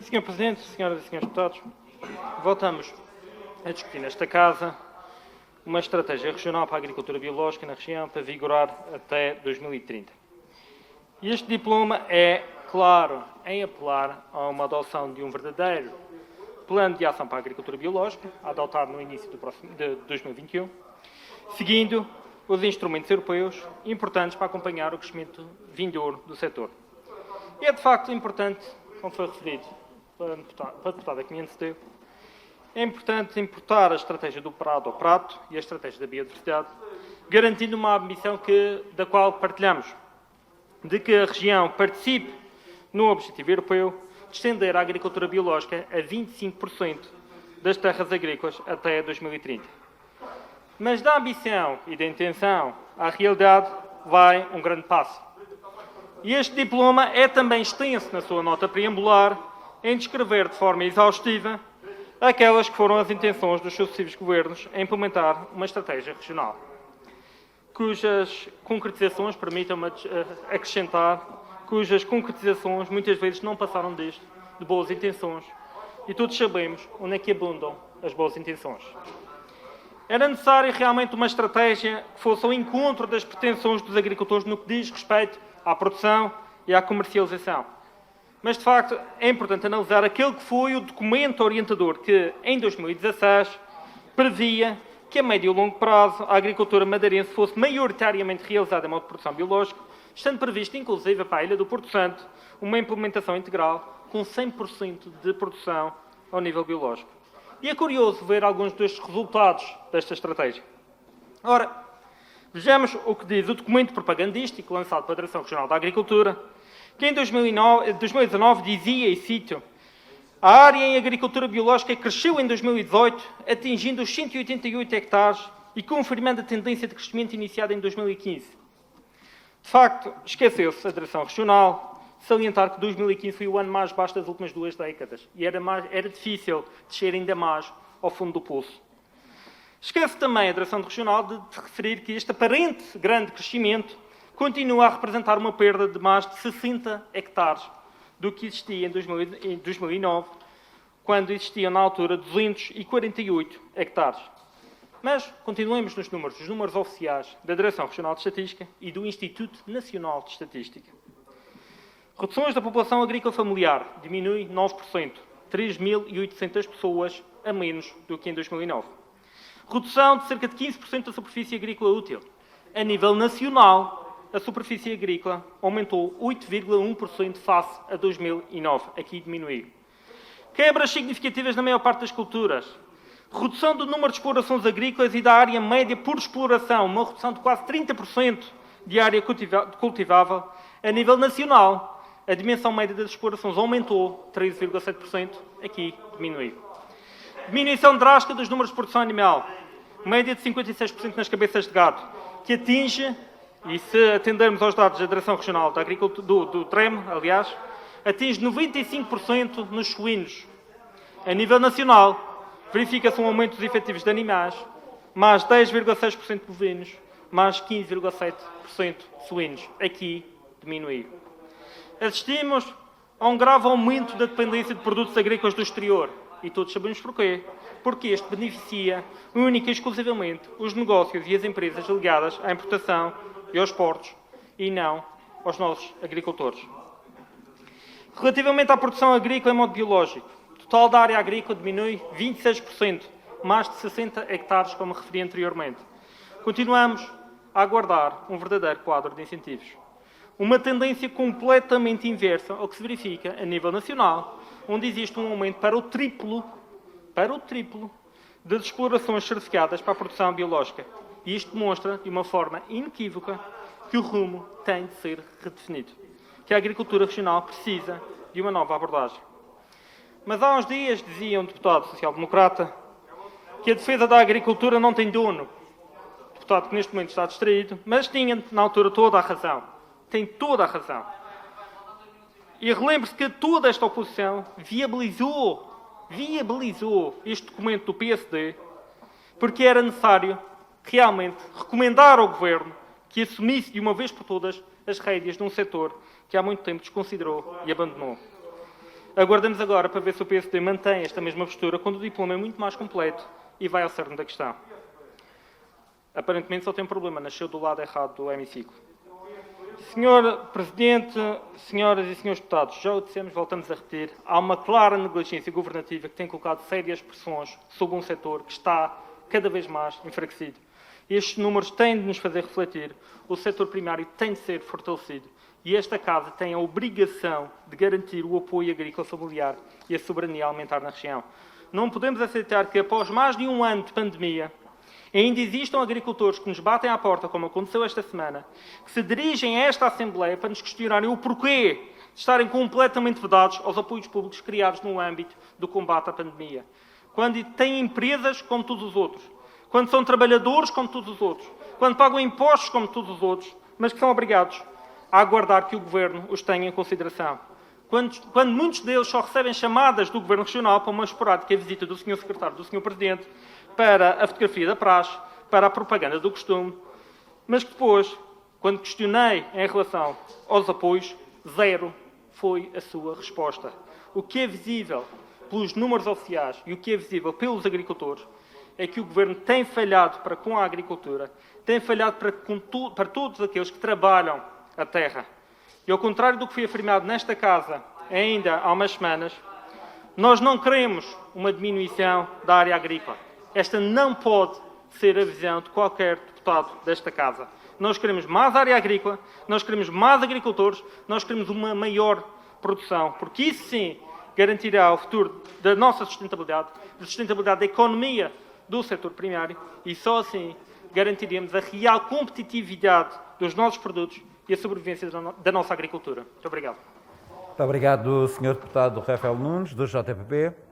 Sr. Presidente, senhoras e senhores deputados, voltamos a discutir nesta Casa uma estratégia regional para a agricultura biológica na região para vigorar até 2030. E este diploma é claro em apelar a uma adoção de um verdadeiro plano de ação para a agricultura biológica, adotado no início de 2021, seguindo os instrumentos europeus importantes para acompanhar o crescimento vindouro do setor. E é de facto importante, como foi referido pela deputada que me antecedeu, é importante importar a estratégia do prado ao prato e a estratégia da biodiversidade, garantindo uma ambição da qual partilhamos, de que a região participe no objetivo europeu de estender a agricultura biológica a 25% das terras agrícolas até 2030. Mas da ambição e da intenção à realidade vai um grande passo. E este diploma é também extenso na sua nota preambular em descrever de forma exaustiva aquelas que foram as intenções dos sucessivos governos em implementar uma estratégia regional, cujas concretizações, permitam-me acrescentar, cujas concretizações muitas vezes não passaram de boas intenções, e todos sabemos onde é que abundam as boas intenções. Era necessária realmente uma estratégia que fosse ao encontro das pretensões dos agricultores no que diz respeito à produção e à comercialização. Mas, de facto, é importante analisar aquele que foi o documento orientador que, em 2016, previa que, a médio e longo prazo, a agricultura madeirense fosse maioritariamente realizada em modo de produção biológica, estando previsto, inclusive, para a Ilha do Porto Santo, uma implementação integral com 100% de produção ao nível biológico. E é curioso ver alguns dos resultados desta estratégia. Ora, vejamos o que diz o documento propagandístico lançado pela Direção Regional da Agricultura, que em 2019 dizia, e cito, a área em agricultura biológica cresceu em 2018, atingindo os 188 hectares e confirmando a tendência de crescimento iniciada em 2015. De facto, esqueceu-se a Direção Regional salientar que 2015 foi o ano mais baixo das últimas 2 décadas e era difícil descer ainda mais ao fundo do poço. Esquece também a Direção Regional de referir que este aparente grande crescimento continua a representar uma perda de mais de 60 hectares do que existia em 2009, quando existiam na altura 248 hectares. Mas continuemos nos números, os números oficiais da Direção Regional de Estatística e do Instituto Nacional de Estatística. Reduções da população agrícola familiar diminui 9%, 3.800 pessoas a menos do que em 2009. Redução de cerca de 15% da superfície agrícola útil. A nível nacional, a superfície agrícola aumentou 8,1% face a 2009. Aqui diminuiu. Quebras significativas na maior parte das culturas. Redução do número de explorações agrícolas e da área média por exploração. Uma redução de quase 30% de área cultivável. A nível nacional, a dimensão média das explorações aumentou 13,7%. Aqui diminuiu. Diminuição drástica dos números de produção animal. Média de 56% nas cabeças de gado, que atinge, e se atendermos aos dados da Direção Regional da Agricultura, do TREM, aliás, atinge 95% nos suínos. A nível nacional, verifica-se um aumento dos efetivos de animais, mais 10,6% bovinos, mais 15,7% suínos. Aqui diminuiu. Assistimos a um grave aumento da dependência de produtos agrícolas do exterior. E todos sabemos porquê. Porque este beneficia única e exclusivamente os negócios e as empresas ligadas à importação e aos portos, e não aos nossos agricultores. Relativamente à produção agrícola em modo biológico, o total da área agrícola diminui 26%, mais de 60 hectares, como referi anteriormente. Continuamos a aguardar um verdadeiro quadro de incentivos. Uma tendência completamente inversa ao que se verifica a nível nacional, onde existe um aumento para o triplo das explorações certificadas para a produção biológica. E isto demonstra, de uma forma inequívoca, que o rumo tem de ser redefinido. Que a agricultura regional precisa de uma nova abordagem. Mas há uns dias, dizia um deputado social-democrata, que a defesa da agricultura não tem dono. Deputado que neste momento está distraído, mas tinha, na altura, toda a razão. Tem toda a razão. E relembre-se que toda esta oposição viabilizou este documento do PSD porque era necessário realmente recomendar ao Governo que assumisse de uma vez por todas as rédeas de um setor que há muito tempo desconsiderou e abandonou. Aguardamos agora para ver se o PSD mantém esta mesma postura quando o diploma é muito mais completo e vai ao cerne da questão. Aparentemente só tem um problema, nasceu do lado errado do hemiciclo. Senhor Presidente, senhoras e senhores deputados, já o dissemos, voltamos a repetir, há uma clara negligência governativa que tem colocado sérias pressões sobre um setor que está cada vez mais enfraquecido. Estes números têm de nos fazer refletir, o setor primário tem de ser fortalecido e esta Casa tem a obrigação de garantir o apoio agrícola familiar e a soberania alimentar na região. Não podemos aceitar que, após mais de um ano de pandemia, ainda existam agricultores que nos batem à porta, como aconteceu esta semana, que se dirigem a esta Assembleia para nos questionarem o porquê de estarem completamente vedados aos apoios públicos criados no âmbito do combate à pandemia. Quando têm empresas como todos os outros, quando são trabalhadores como todos os outros, quando pagam impostos como todos os outros, mas que são obrigados a aguardar que o Governo os tenha em consideração. Quando muitos deles só recebem chamadas do Governo Regional para uma esporádica visita do Sr. Secretário, do Sr. Presidente, para a fotografia da praxe, para a propaganda do costume, mas que depois, quando questionei em relação aos apoios, zero foi a sua resposta. O que é visível pelos números oficiais e o que é visível pelos agricultores é que o Governo tem falhado para com a agricultura, tem falhado para todos aqueles que trabalham a terra. E ao contrário do que foi afirmado nesta Casa ainda há umas semanas, nós não queremos uma diminuição da área agrícola. Esta não pode ser a visão de qualquer deputado desta Casa. Nós queremos mais área agrícola, nós queremos mais agricultores, nós queremos uma maior produção, porque isso sim garantirá o futuro da nossa sustentabilidade, da sustentabilidade da economia do setor primário e só assim garantiremos a real competitividade dos nossos produtos e a sobrevivência da nossa agricultura. Muito obrigado. Muito obrigado, Sr. Deputado Rafael Nunes, do JPP.